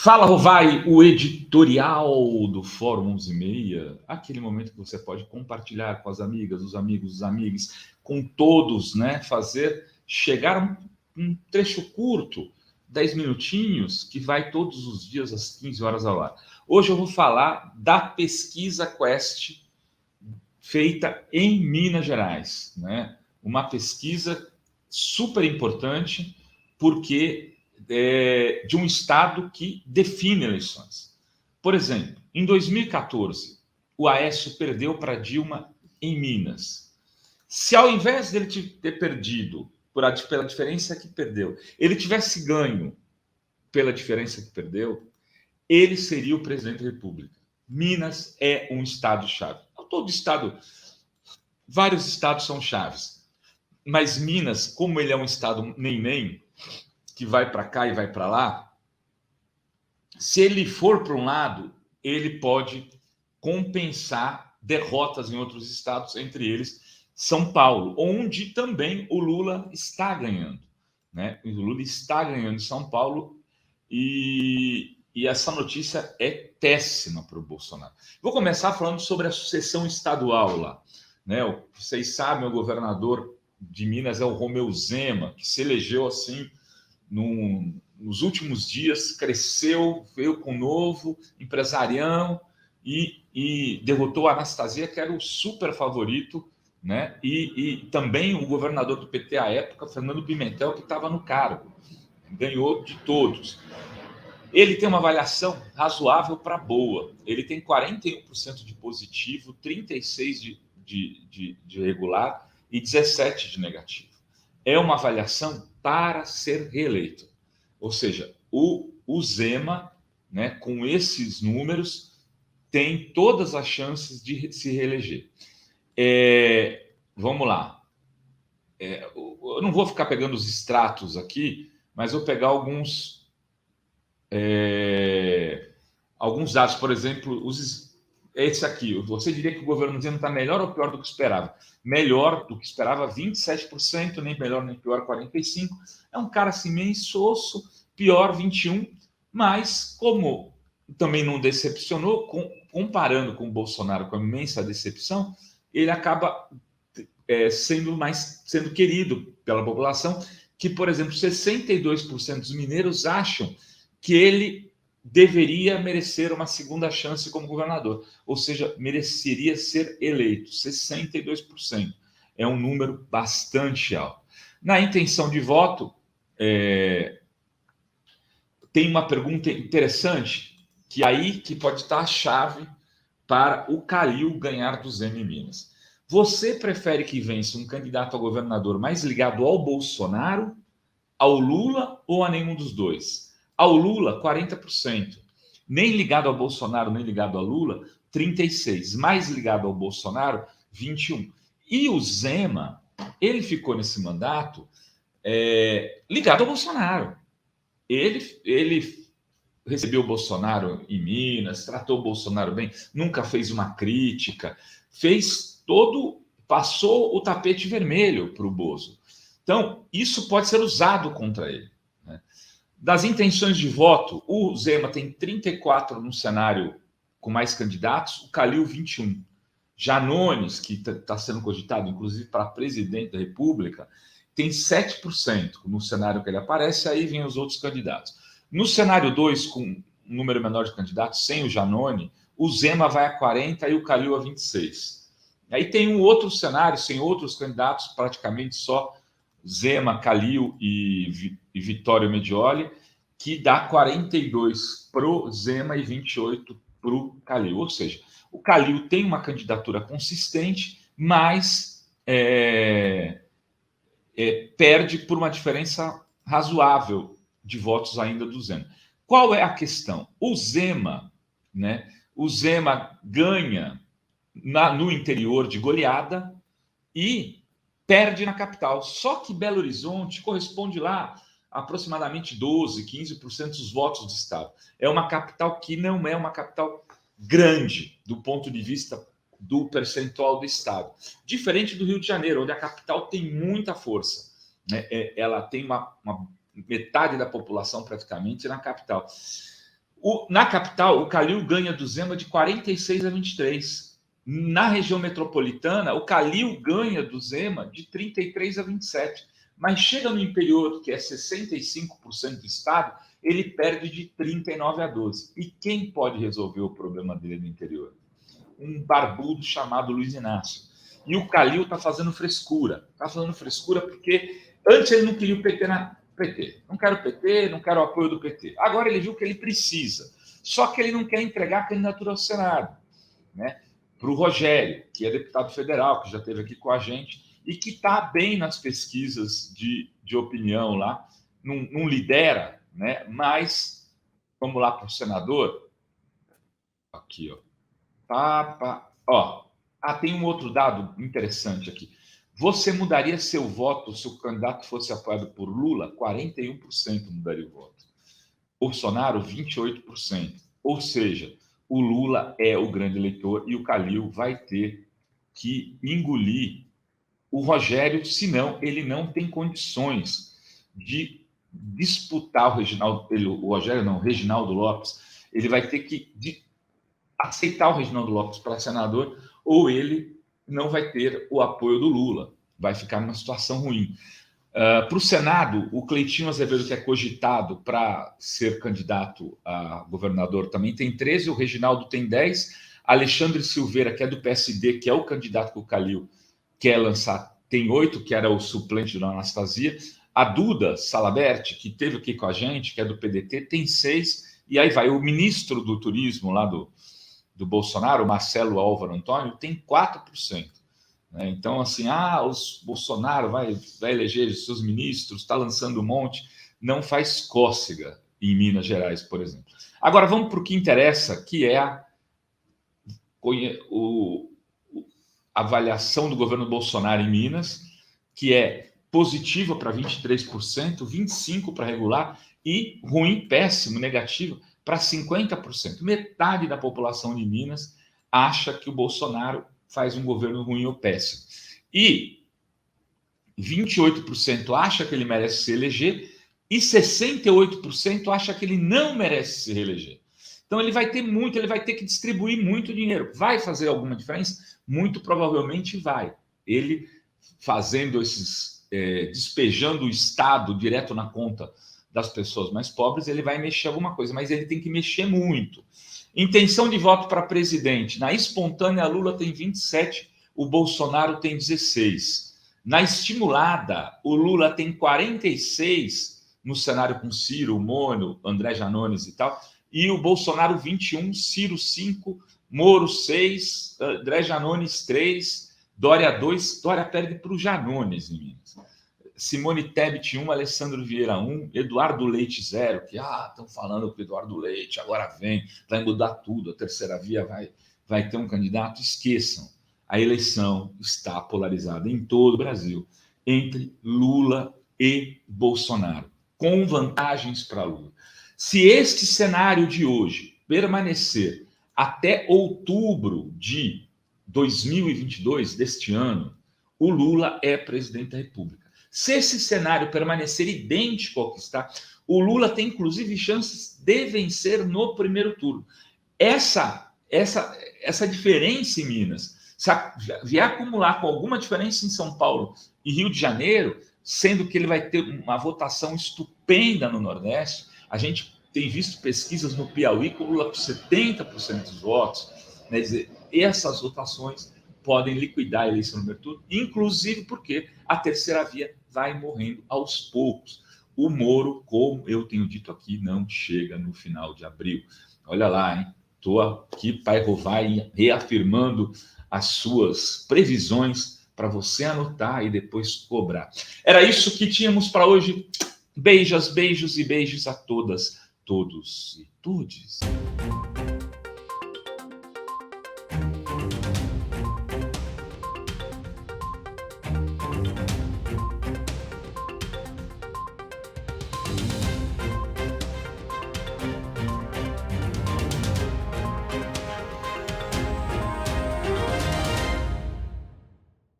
Fala, Rovai, o editorial do Fórum 11:30, aquele momento que você pode compartilhar com as amigas, os amigos, os amigos, com todos, né? Fazer chegar um trecho curto, 10 minutinhos, que vai todos os dias às 15 horas ao ar. Hoje eu vou falar da pesquisa Quest feita em Minas Gerais, né? Uma pesquisa super importante, porque de um estado que define eleições. Por exemplo, em 2014, o Aécio perdeu para Dilma em Minas. Se ao invés dele ter perdido pela diferença que perdeu, ele tivesse ganho pela diferença que perdeu, ele seria o presidente da República. Minas é um estado-chave. Todo estado, vários estados são chaves, mas Minas, como ele é um estado nem, que vai para cá e vai para lá, se ele for para um lado, ele pode compensar derrotas em outros estados, entre eles São Paulo, onde também o Lula está ganhando, né? O Lula está ganhando em São Paulo e essa notícia é péssima para o Bolsonaro. Vou começar falando sobre a sucessão estadual lá, né? Vocês sabem, o governador de Minas é o Romeu Zema, que se elegeu assim nos últimos dias, cresceu, veio com novo, empresarião e derrotou a Anastasia, que era o super favorito, né? E também o governador do PT à época, Fernando Pimentel, que estava no cargo, ganhou de todos. Ele tem uma avaliação razoável para boa. Ele tem 41% de positivo, 36% de regular e 17% de negativo. É uma avaliação para ser reeleito. Ou seja, o Zema, né, com esses números, tem todas as chances de se reeleger. Vamos lá. Eu não vou ficar pegando os extratos aqui, mas vou pegar alguns dados. Por exemplo, esse aqui. Você diria que o governo Zema está melhor ou pior do que esperava? Melhor do que esperava, 27%, nem melhor nem pior, 45%. É um cara assim meio insosso, pior, 21%, mas como também não decepcionou, comparando com o Bolsonaro, com a imensa decepção, ele acaba sendo querido pela população, que, por exemplo, 62% dos mineiros acham que ele deveria merecer uma segunda chance como governador, ou seja, mereceria ser eleito, 62%. É um número bastante alto. Na intenção de voto, tem uma pergunta interessante, que aí que pode estar a chave para o Calil ganhar do Zema em Minas. Você prefere que vença um candidato a governador mais ligado ao Bolsonaro, ao Lula ou a nenhum dos dois? Ao Lula, 40%. Nem ligado ao Bolsonaro, nem ligado a Lula, 36%. Mais ligado ao Bolsonaro, 21%. E o Zema, ele ficou nesse mandato ligado ao Bolsonaro. Ele recebeu o Bolsonaro em Minas, tratou o Bolsonaro bem, nunca fez uma crítica, passou o tapete vermelho para o Bozo. Então, isso pode ser usado contra ele, né? Das intenções de voto, o Zema tem 34 no cenário com mais candidatos, o Calil 21. Janones, que está sendo cogitado, inclusive, para presidente da República, tem 7% no cenário que ele aparece, aí vem os outros candidatos. No cenário 2, com um número menor de candidatos, sem o Janone, o Zema vai a 40% e o Calil a 26%. Aí tem um outro cenário, sem outros candidatos, praticamente só Zema, Calil e Vittorio Medioli, que dá 42% para o Zema e 28% para o Calil. Ou seja, o Calil tem uma candidatura consistente, mas perde por uma diferença razoável de votos ainda do Zema. Qual é a questão? O Zema ganha no interior de goleada e perde na capital. Só que Belo Horizonte corresponde lá a aproximadamente 12%, 15% dos votos do estado. É uma capital que não é uma capital grande do ponto de vista do percentual do estado. Diferente do Rio de Janeiro, onde a capital tem muita força, né? Ela tem uma metade da população praticamente na capital. Na capital, o Calil ganha do Zema de 46-23. Na região metropolitana, o Calil ganha do Zema de 33-27. Mas chega no interior, que é 65% do estado, ele perde de 39-12. E quem pode resolver o problema dele no interior? Um barbudo chamado Luiz Inácio. E o Calil está fazendo frescura. Está fazendo frescura porque antes ele não queria o PT na PT. Não quero o PT, não quero o apoio do PT. Agora ele viu que ele precisa. Só que ele não quer entregar a candidatura ao Senado, né? Para o Rogério, que é deputado federal, que já esteve aqui com a gente, e que está bem nas pesquisas de opinião lá, não lidera, né? Mas, vamos lá para o senador. Aqui, ó. Tem um outro dado interessante aqui. Você mudaria seu voto se o candidato fosse apoiado por Lula? 41% mudaria o voto. Bolsonaro, 28%. Ou seja, o Lula é o grande eleitor e o Calil vai ter que engolir o Rogério, senão ele não tem condições de disputar o Reginaldo Lopes. Ele vai ter que aceitar o Reginaldo Lopes para senador, ou ele não vai ter o apoio do Lula, vai ficar numa situação ruim. Para o Senado, o Cleitinho Azevedo, que é cogitado para ser candidato a governador, também tem 13, o Reginaldo tem 10, Alexandre Silveira, que é do PSD, que é o candidato que o Calil quer lançar, tem 8, que era o suplente da Anastasia, a Duda Salabert, que esteve aqui com a gente, que é do PDT, tem 6, e aí vai o ministro do turismo lá do Bolsonaro, Marcelo Álvaro Antônio, tem 4%. Né? Então, assim, os Bolsonaro vai eleger os seus ministros, está lançando um monte, não faz cócega em Minas Gerais, por exemplo. Agora, vamos para o que interessa, que é a avaliação do governo Bolsonaro em Minas, que é positiva para 23%, 25% para regular e ruim, péssimo, negativo para 50%. Metade da população de Minas acha que o Bolsonaro faz um governo ruim ou péssimo. E 28% acha que ele merece se eleger e 68% acha que ele não merece se reeleger. Então ele vai ter que distribuir muito dinheiro. Vai fazer alguma diferença? Muito provavelmente vai. Ele fazendo despejando o Estado direto na conta das pessoas mais pobres, ele vai mexer alguma coisa, mas ele tem que mexer muito. Intenção de voto para presidente. Na espontânea, Lula tem 27, o Bolsonaro tem 16. Na estimulada, o Lula tem 46 no cenário com Ciro, Moro, André Janones e tal, e o Bolsonaro 21, Ciro 5, Moro 6, André Janones 3, Dória 2, Dória perde para o Janones em Minas. Simone Tebet 1, Alessandro Vieira 1, Eduardo Leite 0, que estão falando que o Eduardo Leite agora vai mudar tudo, a terceira via vai ter um candidato. Esqueçam, a eleição está polarizada em todo o Brasil entre Lula e Bolsonaro, com vantagens para Lula. Se este cenário de hoje permanecer até outubro de 2022, deste ano, o Lula é presidente da República. Se esse cenário permanecer idêntico ao que está, o Lula tem, inclusive, chances de vencer no primeiro turno. Essa diferença em Minas, se vier acumular com alguma diferença em São Paulo e Rio de Janeiro, sendo que ele vai ter uma votação estupenda no Nordeste, a gente tem visto pesquisas no Piauí com o Lula com 70% dos votos, né? Quer dizer, essas votações podem liquidar a eleição no primeiro turno, inclusive porque a terceira via vai morrendo aos poucos. O Moro, como eu tenho dito aqui, não chega no final de abril. Olha lá, hein? Estou aqui, Pai Rovai, reafirmando as suas previsões para você anotar e depois cobrar. Era isso que tínhamos para hoje. Beijos e beijos a todas, todos e todes.